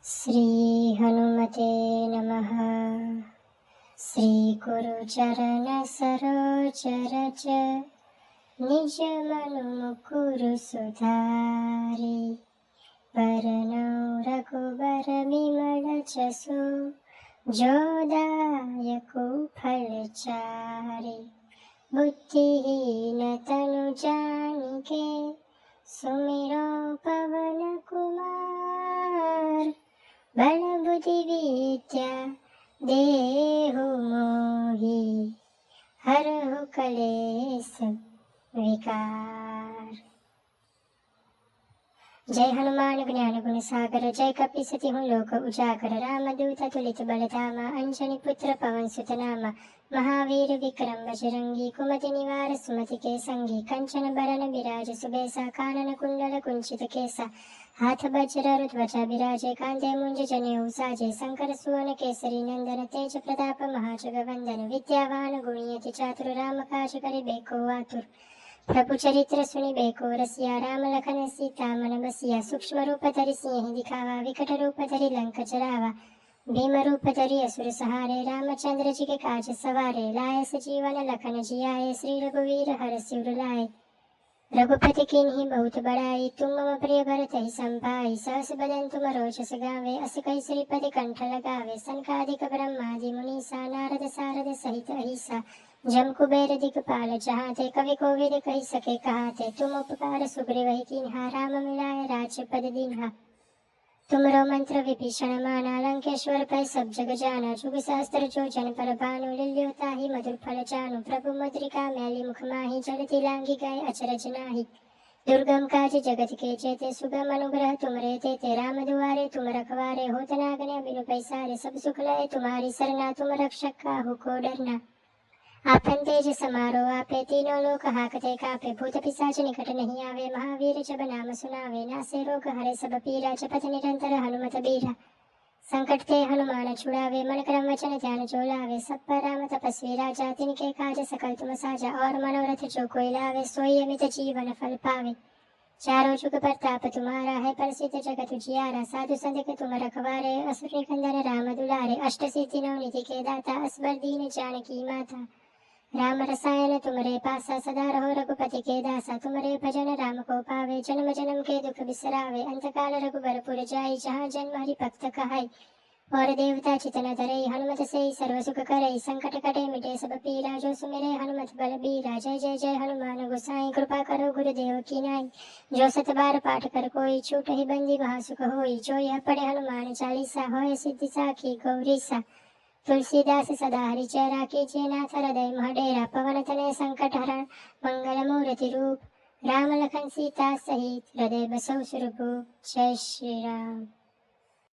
श्री हनुमते नमः। श्री गुरुचरण सरोज रज निज मनु मुकुरु सुधारी। बरनौ रघुबर विमल जसु जो दायको फलचारी। बुद्धिहीन तनु जानिके सुमिरो पवन कुमार। बल बुद्धि विद्या देहु मोहि हरहु कलेश विकार। जय हनुमान ज्ञान गुण सागर। जय कपीसति हूँ लोक उजागर। रामदूत तुलित बल धामा। अंजनी पुत्र पवन सुत नामा। महावीर विक्रम बजरंगी। कुमति निवार सुमति के संगी। कंचन बरन बिराज सुबेसा। कानन कुंडल कुंचित केसा। हाथ वज्र ध्वजा बिराजे। कांधे मुंज जनेऊ साजे। शंकर सुवन केसरी नंदन। तेज प्रताप महाजगवंदन। विद्यावान गुणियति चातुर। राम काज करिबेको आतुर। प्रभु चरित्र सुनिबेको रसिया। राम लखन सीता मन बसिया। सूक्ष्म रूप धरि सिंह दिखावा। विकट रूप धरि लंक जरावा। भीम रूप धरि असुर सहारे। रामचंद्र जी के काज सवारे। लाए सजीवन लखन जियाए। श्री रघुवीर हरषि उर लाए। रघुपति कीन्ही बहुत बड़ाई। तुम मम प्रिय भरत ही संभाई। सहस बदन तुम रोचस गावे। अस कहि श्रीपति कंठ लगावे। सनकादिक ब्रह्मादि मुनीसा। नारद सारद सहित अहिसा। जम कुबेर दिगपाल जहाते। कवि कोविद कहि सके कहाते। तुम उपकार सुग्रीव कीन्हा। राम मिलाए राज्यपद दीन्हा। तुमरो मंत्र विभीषण माना। लंकेश्वर पै सब जग जाना। जुग सहस्त्र जो जन पर भानु। लील्योता ही मधुर फल जानु। प्रभु मुद्रिका मैली मुख माही। जलति लांगी गए अचरज नाही। दुर्गम काज जगत के जेते। सुगम अनुग्रह तुमरे तेते। राम दुआरे तुम रखवारे। होत न आज्ञा बिनु पैसारे। सब सुख लय तुम्हारी सरना। तुम रक्षक काहू को डरना। आपन तेज समारो आपे। तीनों लोक हाकते कापे। भूत पिशाच निकट नहीं आवे। महावीर जब नाम सुनावे। नासे रोग हरे सब पीरा। जपत निरंतर हनुमत बीरा। संकट ते हनुमान छुड़ावे। मन क्रम वचन ध्यान जो लावे। सब पर राम तपस्वी राजा। तिनके काज सकल तुम साजा। और मनोरथ जो कोई लावे। सोई अमित जीवन फल पावे। चारों जुग प्रताप तुम्हारा है। प्रसिद्ध जगत उजियारा। साधु संत के तुम रखवारे। असुर निकंदन राम दुलारे। अष्ट सिद्धि नौ निधि के दाता। असबर दीन जानकी माता। राम रसायन तुमरे पासा। सदा रहो रघुपति के दासा। तुमरे भजन राम को पावे। जन्म जन्म के दुख बिसरावे। अंत काल रघुबरपुर जाई। जहाँ जन्म हरि भक्त कहाई। और देवता चितन धरई। हनुमत से सर्व सुख करई। संकट कटे मिटे सब पीरा। जो सुमिरे हनुमत बल बीरा। जय जय जय हनुमान गोसाई। कृपा करो गुरुदेव की नाई। जो सत बार पाठ कर कोई। छूट ही बंदी महा सुख होई। जो यह पढ़े हनुमान चालीसा। होय सिद्धि साखी गौरीसा। तुलसीदास सदा हरिचय राखी। नाथ हृदय मह डेरा। पवन तनय संकट हरण। मंगल मूर्ति रूप। राम लखन सीता सहित हृदय बसौ सुरभूप। जय श्री राम।